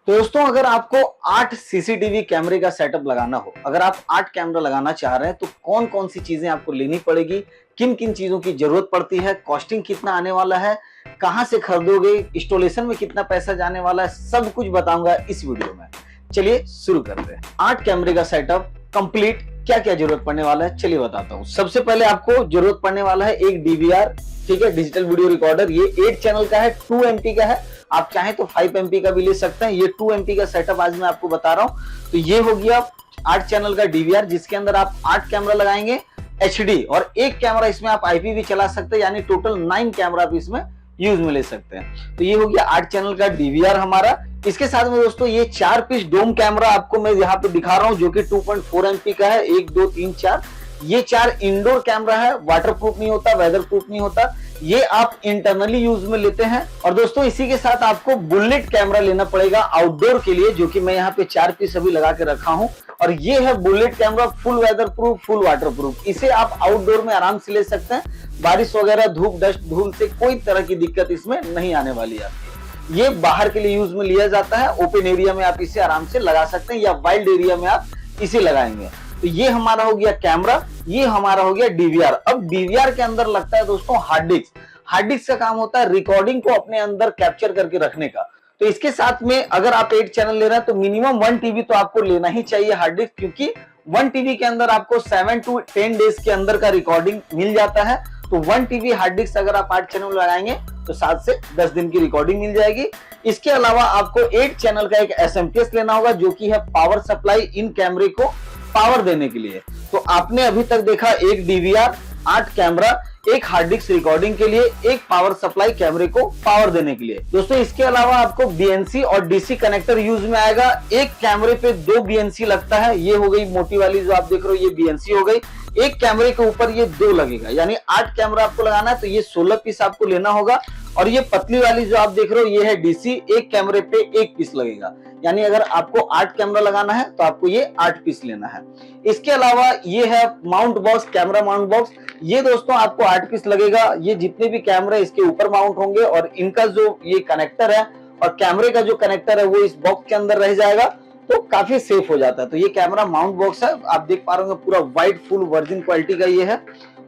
दोस्तों अगर आपको 8 सीसीटीवी कैमरे का सेटअप लगाना हो, अगर आप 8 कैमरा लगाना चाह रहे हैं तो कौन कौन सी चीजें आपको लेनी पड़ेगी, किन किन चीजों की जरूरत पड़ती है, कॉस्टिंग कितना आने वाला है, कहां से खरीदोगे, इंस्टॉलेशन में कितना पैसा जाने वाला है, सब कुछ बताऊंगा इस वीडियो में। चलिए शुरू करते हैं। 8 कैमरे का सेटअप कंप्लीट क्या क्या जरूरत पड़ने वाला है चलिए बताता हूँ। सबसे पहले आपको जरूरत पड़ने वाला है एक डीवीआर, ठीक है, डिजिटल वीडियो रिकॉर्डर। ये 8 चैनल का है, 2 MP का है, आप चाहें तो 5 MP का भी ले सकते हैं। ये 2 MP का सेटअप आज मैं आपको बता रहा हूं। तो ये हो गया 8 चैनल का डीवीआर, जिसके अंदर आप 8 कैमरा लगाएंगे HD, और एक कैमरा इसमें आप IP भी चला सकते हैं, यानी टोटल 9 कैमरा आप इसमें यूज में ले सकते हैं। तो ये हो गया 8 चैनल का डीवीआर हमारा। इसके साथ में दोस्तों ये 4 पीस डोम कैमरा आपको मैं यहाँ पे दिखा रहा हूँ, जो कि 2.4 MP का है। 1 2 3 4, ये 4 इंडोर कैमरा है, वाटर प्रूफ नहीं होता, वेदर प्रूफ नहीं होता, ये आप इंटरनली यूज में लेते हैं। और दोस्तों इसी के साथ आपको बुलेट कैमरा लेना पड़ेगा आउटडोर के लिए, जो कि मैं यहाँ पे 4 पीस अभी लगा के रखा हूँ। और ये है bullet camera, full weatherproof, full waterproof. इसे आप आउटडोर में आराम से ले सकते हैं, बारिश वगैरह, धूप, डस्ट, धूल से कोई तरह की दिक्कत इसमें नहीं आने वाली है आपकी। ये बाहर के लिए यूज में लिया जाता है, ओपन एरिया में आप इसे आराम से लगा सकते हैं, या वाइल्ड एरिया में आप इसे लगाएंगे। तो ये हमारा हो गया कैमरा, ये हमारा हो गया डीवीआर। अब डीवीआर के अंदर लगता है दोस्तों हार्ड डिस्क। हार्ड डिस्क का काम होता है रिकॉर्डिंग को अपने अंदर कैप्चर करके रखने का। तो इसके साथ में अगर आप 8 चैनल ले रहे हैं तो मिनिमम 1 TB तो आपको लेना ही चाहिए हार्ड डिस्क, क्योंकि 1 TB के अंदर आपको 7 to 10 डेज के अंदर का रिकॉर्डिंग मिल जाता है। तो 1 TB हार्ड डिस्क अगर आप 8 चैनल लगाएंगे तो 7 से 10 दिन की रिकॉर्डिंग मिल जाएगी। इसके अलावा आपको 8 चैनल का एक SMPS लेना होगा, जो कि है पावर सप्लाई, इन कैमरे को पावर देने के लिए। तो आपने अभी तक देखा एक डीवीआर, 8 कैमरा, एक हार्ड डिस्क रिकॉर्डिंग के लिए, एक पावर सप्लाई कैमरे को पावर देने के लिए। दोस्तों इसके अलावा आपको BNC और DC कनेक्टर यूज में आएगा। एक कैमरे पे 2 BNC लगता है, ये हो गई मोटी वाली जो आप देख रहे हो, ये BNC हो गई। एक कैमरे के ऊपर ये 2 लगेगा, यानी 8 कैमरा आपको लगाना है तो ये 16 पीस आपको लेना होगा। और ये पतली वाली जो आप देख रहे हो ये है DC, एक कैमरे पे 1 पीस लगेगा, यानी अगर आपको 8 कैमरा लगाना है तो आपको ये 8 पीस लेना है। इसके अलावा ये है mount box, camera mount box. ये दोस्तों आपको 8 पीस लगेगा। ये जितने भी कैमरा इसके ऊपर माउंट होंगे, और इनका जो ये कनेक्टर है और कैमरे का जो कनेक्टर है वो इस बॉक्स के अंदर रह जाएगा, तो काफी सेफ हो जाता है। तो ये कैमरा माउंट बॉक्स है, आप देख पा रहे होंगे, पूरा व्हाइट फुल वर्जिन क्वालिटी का ये है,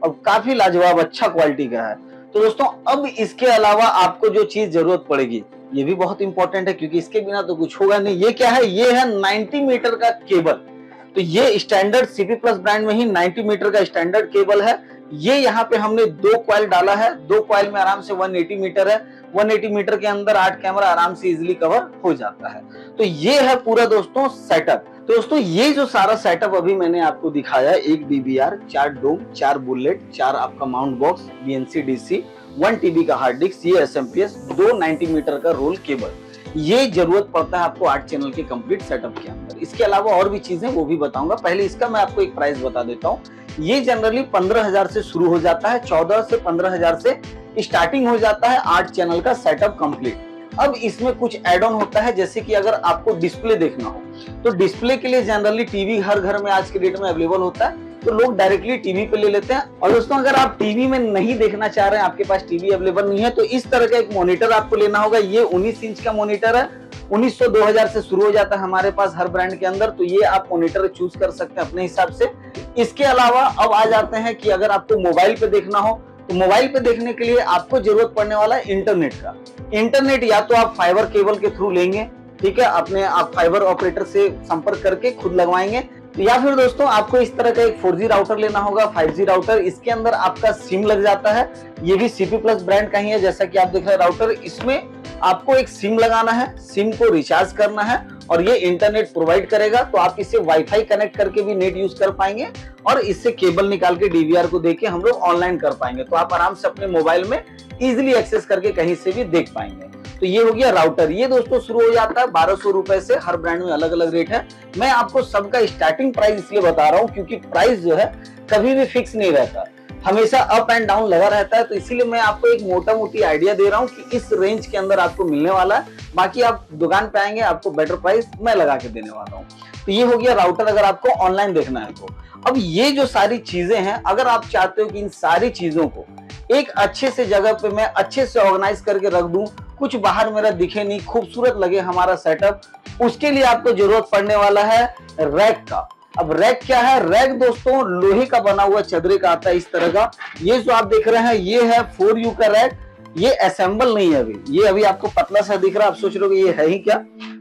और काफी लाजवाब अच्छा क्वालिटी का है। तो दोस्तों अब इसके अलावा आपको जो चीज जरूरत पड़ेगी ये भी बहुत इंपॉर्टेंट है, क्योंकि इसके बिना तो कुछ होगा नहीं। ये क्या है? ये है 90 मीटर का केबल। तो ये स्टैंडर्ड CP प्लस ब्रांड में ही 90 मीटर का स्टैंडर्ड केबल है। ये यहाँ पे हमने 2 कॉइल डाला है, 2 कॉइल में आराम से 180 मीटर है। 180 मीटर के अंदर 8 कैमरा आराम से इजिली कवर हो जाता है। तो ये है पूरा दोस्तों सेटअप। तो दोस्तों ये जो सारा सेटअप अभी मैंने आपको दिखाया, एक डीवीआर, 4 डोम, 4 बुलेट, 4 आपका mount box, BNC DC, 1 TB का हार्ड डिस्क, ये SMPS, 2 90 मीटर का रोल केबल, ये जरूरत पड़ता है आपको 8 चैनल के कंप्लीट सेटअप के अंदर। इसके अलावा और भी चीजें वो भी बताऊंगा। पहले इसका मैं आपको एक प्राइस बता देता हूँ। ये जनरली 15,000 से शुरू हो जाता है, 14 से 15,000 से स्टार्टिंग हो जाता है 8 चैनल का सेटअप कंप्लीट। अब इसमें कुछ एड ऑन होता है, जैसे कि अगर आपको डिस्प्ले देखना हो तो डिस्प्ले के लिए जनरली टीवी हर घर में आज के डेट में अवेलेबल होता है, तो लोग डायरेक्टली टीवी पे ले लेते हैं। और दोस्तों अगर आप टीवी में नहीं देखना चाह रहे हैं, आपके पास टीवी अवेलेबल नहीं है, तो इस तरह का एक मॉनिटर आपको लेना होगा। ये 19 इंच का मॉनिटर है, 1900 2000 से शुरू हो जाता है हमारे पास हर ब्रांड के अंदर। तो ये आप मॉनिटर चूज कर सकते हैं अपने हिसाब से। इसके अलावा अब आ जाते हैं कि अगर आपको मोबाइल पे देखना हो तो मोबाइल पे देखने के लिए आपको जरूरत पड़ने वाला है इंटरनेट का। इंटरनेट या तो आप फाइबर केबल के थ्रू लेंगे, ठीक है, अपने आप फाइबर ऑपरेटर से संपर्क करके खुद लगवाएंगे, या फिर दोस्तों आपको इस तरह का एक 4G राउटर लेना होगा, 5G राउटर। इसके अंदर आपका सिम लग जाता है, ये भी CP प्लस ब्रांड का ही है, जैसा कि आप देख रहे हैं राउटर। इसमें आपको एक सिम लगाना है, सिम को रिचार्ज करना है, और ये इंटरनेट प्रोवाइड करेगा। तो आप इसे वाईफाई कनेक्ट करके भी नेट यूज कर पाएंगे, और इससे केबल निकाल के डीवीआर को देके हम लोग ऑनलाइन कर पाएंगे। तो आप आराम से अपने मोबाइल में इजिली एक्सेस करके कहीं से भी देख पाएंगे। तो ये हो गया राउटर। ये दोस्तों शुरू हो जाता है 1200 रुपए से, हर ब्रांड में अलग अलग रेट है। मैं आपको सबका स्टार्टिंग प्राइस इसलिए बता रहा हूँ क्योंकि प्राइस जो है कभी भी फिक्स नहीं रहता, हमेशा अप एंड डाउन लगा रहता है। तो इसीलिए मैं आपको एक मोटा मोटी आइडिया दे रहा हूँ कि इस रेंज के अंदर आपको मिलने वाला है। बाकी आप दुकान पे आएंगे, आपको बेटर प्राइस मैं लगा के देने वाला हूँ। तो ये हो गया राउटर, अगर आपको ऑनलाइन देखना है तो। अब ये जो सारी चीजें हैं, अगर आप चाहते हो कि इन सारी चीजों को एक अच्छे से जगह पे मैं अच्छे से ऑर्गेनाइज करके रख दूं, कुछ बाहर मेरा दिखे नहीं, खूबसूरत लगे हमारा सेटअप, उसके लिए आपको जरूरत पड़ने वाला है रैक का। अब रैक क्या है? रैक दोस्तों लोहे का बना हुआ चदरे का आता है इस तरह का। ये जो आप देख रहे हैं ये है 4U का रैक। ये असेंबल नहीं है अभी, ये अभी आपको पतला सा दिख रहा है, आप सोच रहे हो ये है ही क्या,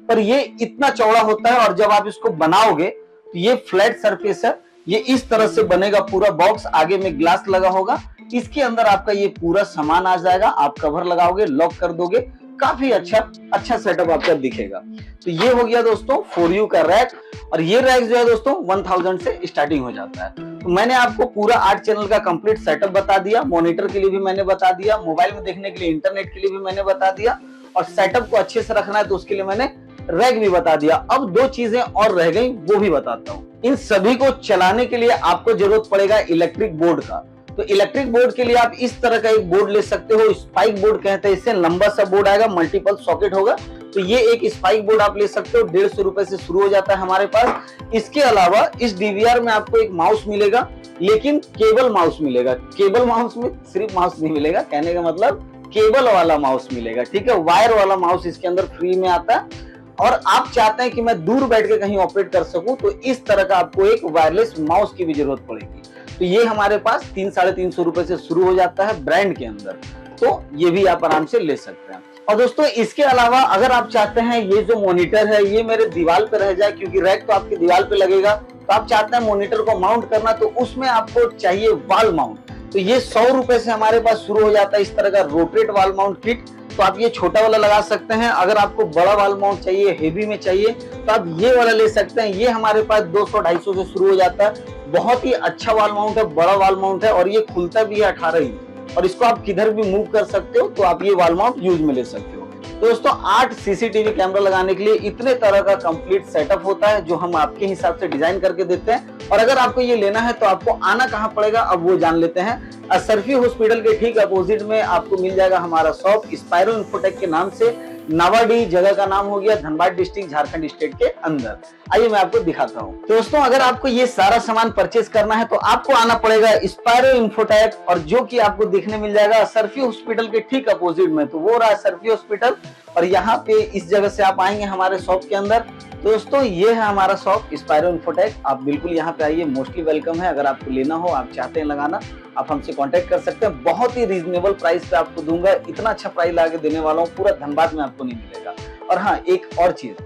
पर ये इतना चौड़ा होता है और जब आप इसको बनाओगे तो ये फ्लैट सरफेस है, ये इस तरह से बनेगा पूरा बॉक्स, आगे में ग्लास लगा होगा, इसके अंदर आपका ये पूरा सामान आ जाएगा, आप कवर लगाओगे, लॉक कर दोगे, काफी अच्छा सेटअप आपका दिखेगा। तो ये हो गया दोस्तों 4U का रैक। और ये रैक जो है दोस्तों 1000 से स्टार्टिंग हो जाता है। तो मैंने आपको पूरा 8 चैनल का कंप्लीट सेटअप बता दिया, मॉनिटर के लिए भी मैंने बता दिया, मोबाइल में देखने के लिए, इंटरनेट के लिए भी मैंने बता दिया, और सेटअप को अच्छे से रखना है तो उसके लिए मैंने रैक भी बता दिया। अब 2 चीजें और रह गई, वो भी बताता हूँ। इन सभी को चलाने के लिए आपको जरूरत पड़ेगा इलेक्ट्रिक बोर्ड का। तो इलेक्ट्रिक बोर्ड के लिए आप इस तरह का एक बोर्ड ले सकते हो, स्पाइक बोर्ड कहते हैं इसे, लंबा सा बोर्ड आएगा, मल्टीपल सॉकेट होगा। तो ये एक स्पाइक बोर्ड आप ले सकते हो, 150 रुपए से शुरू हो जाता है हमारे पास। इसके अलावा इस डीवीआर में आपको एक माउस मिलेगा, लेकिन केबल माउस मिलेगा। केबल माउस में सिर्फ माउस नहीं मिलेगा, कहने का मतलब केबल वाला माउस मिलेगा, ठीक है, वायर वाला माउस इसके अंदर फ्री में आता है। और आप चाहते हैं कि मैं दूर बैठ के कहीं ऑपरेट कर सकूं, तो इस तरह का आपको एक वायरलेस माउस की भी जरूरत पड़ेगी। तो ये हमारे पास 300-350 रुपए से शुरू हो जाता है ब्रांड के अंदर, तो ये भी आप आराम से ले सकते हैं। और दोस्तों इसके अलावा अगर आप चाहते हैं ये जो मॉनिटर है ये मेरे दीवार पे रह जाए, क्योंकि रैक तो आपकी दीवार पे लगेगा, तो आप चाहते हैं मॉनिटर को माउंट करना, तो उसमें आपको चाहिए वॉल माउंट। तो ये 100 रुपए से हमारे पास शुरू हो जाता है इस तरह का रोटेट वॉल माउंट किट। तो आप ये छोटा वाला लगा सकते हैं, अगर आपको बड़ा वॉल माउंट चाहिए, हेवी में चाहिए, तो आप ये वाला ले सकते हैं। ये हमारे पास 200-250 से शुरू हो जाता है। बहुत ही अच्छा वॉल माउंट है, बड़ा वॉल माउंट है, और ये खुलता भी है 18 इंच, और इसको आप किधर भी मूव कर सकते हो, तो आप ये वॉल माउंट यूज में ले सकते हो। तो दोस्तों 8 सीसीटीवी कैमरा लगाने के लिए इतने तरह का कंप्लीट सेटअप होता है, जो हम आपके हिसाब से डिजाइन करके देते हैं। और अगर आपको ये लेना है तो आपको आना कहाँ पड़ेगा, अब वो जान लेते हैं। सरफी हॉस्पिटल के ठीक अपोजिट में आपको मिल जाएगा हमारा शॉप, स्पायरो इन्फोटेक के नाम से। नावाडी जगह का नाम हो गया, धनबाद डिस्ट्रिक्ट, झारखंड स्टेट के अंदर। आइए मैं आपको दिखाता हूँ। तो दोस्तों अगर आपको ये सारा सामान परचेज करना है तो आपको आना पड़ेगा स्पायरो इन्फोटेक, और जो कि आपको देखने मिल जाएगा सरफी हॉस्पिटल के ठीक अपोजिट में। तो वो रहा सरफी हॉस्पिटल, और यहाँ पे इस जगह से आप आएंगे हमारे शॉप के अंदर। दोस्तों ये है हमारा शॉप स्पायरो इन्फोटेक, आप बिल्कुल यहाँ पे आइए, मोस्टली वेलकम है। अगर आपको लेना हो, आप चाहते हैं लगाना, आप हमसे कांटेक्ट कर सकते हैं। बहुत ही रीजनेबल प्राइस पे आपको दूंगा, इतना अच्छा प्राइस लगा के देने वाला हूँ, पूरा धनबाद में आपको नहीं मिलेगा। और हाँ, एक और चीज,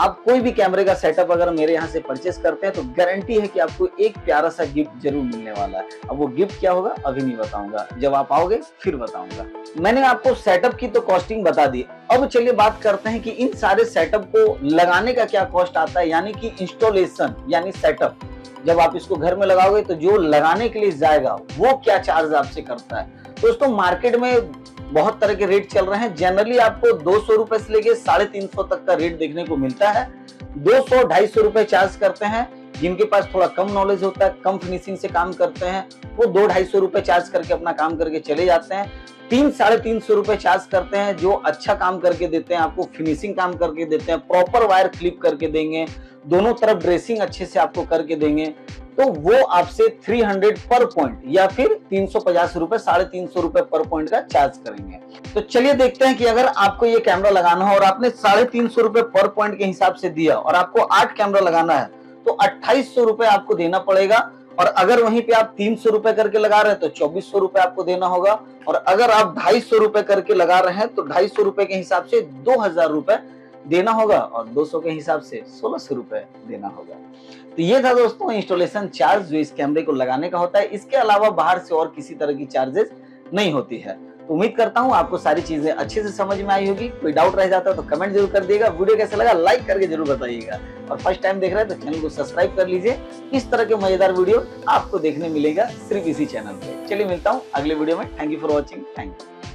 आप कोई भी कैमरे का सेटअप अगर मेरे यहाँ से परचेस करते हैं तो गारंटी है कि आपको एक प्यारा सा गिफ्ट जरूर मिलने वाला है। अब वो गिफ्ट क्या होगा अभी नहीं बताऊंगा, जब आप आओगे फिर बताऊंगा। मैंने आपको सेटअप की तो कॉस्टिंग बता दी, अब चलिए बात करते हैं कि इन सारे सेटअप को लगाने का क्या कॉस्ट आता है, यानी कि इंस्टॉलेशन यानी सेटअप। जब आप इसको घर में लगाओगे तो जो लगाने के लिए जाएगा वो क्या चार्ज आपसे करता है। दोस्तों मार्केट में बहुत तरह के रेट चल रहे हैं, जनरली आपको 200 रुपए से लेके 350 तक का रेट देखने को मिलता है। 200-250 रुपए चार्ज करते हैं, जिनके पास थोड़ा कम नॉलेज होता है, कम फिनिशिंग से काम करते हैं, वो 200-250 रुपए चार्ज करके अपना काम करके चले जाते हैं। 300-350 रुपए चार्ज करते हैं जो अच्छा काम करके देते हैं, आपको फिनिशिंग काम करके देते हैं, प्रॉपर वायर क्लिप करके देंगे, दोनों तरफ ड्रेसिंग अच्छे से आपको करके देंगे, तो वो आपसे 300 पर पॉइंट या फिर 350 रुपए, 350 रुपए पर पॉइंट का चार्ज करेंगे। तो चलिए देखते हैं कि अगर आपको ये कैमरा लगाना हो और आपने 350 रुपए पर पॉइंट के हिसाब से दिया और आपको 8 कैमरा लगाना है तो 2800 रुपए आपको देना पड़ेगा। और अगर वहीं पे आप 300 रुपए करके लगा रहे हैं तो 2400 रुपए आपको देना होगा। और अगर आप 250 रुपए करके लगा रहे हैं तो 250 रुपए के हिसाब से 2000 रुपए देना होगा, और 200 के हिसाब से 1600 रुपए देना होगा। तो ये था दोस्तों इंस्टॉलेशन चार्ज जो इस कैमरे को लगाने का होता है। इसके अलावा बाहर से और किसी तरह की चार्जेस नहीं होती है। तो उम्मीद करता हूँ आपको सारी चीजें अच्छे से समझ में आई होगी। कोई डाउट रह जाता है तो कमेंट जरूर कर दिएगा। वीडियो कैसा लगा लाइक करके जरूर बताइएगा, और फर्स्ट टाइम देख रहे हैं तो चैनल को सब्सक्राइब कर लीजिए। इस तरह के मजेदार वीडियो आपको देखने मिलेगा सिर्फ इसी चैनल पे। चलिए मिलता हूँ अगले वीडियो में। Thank you for watching. Thank you.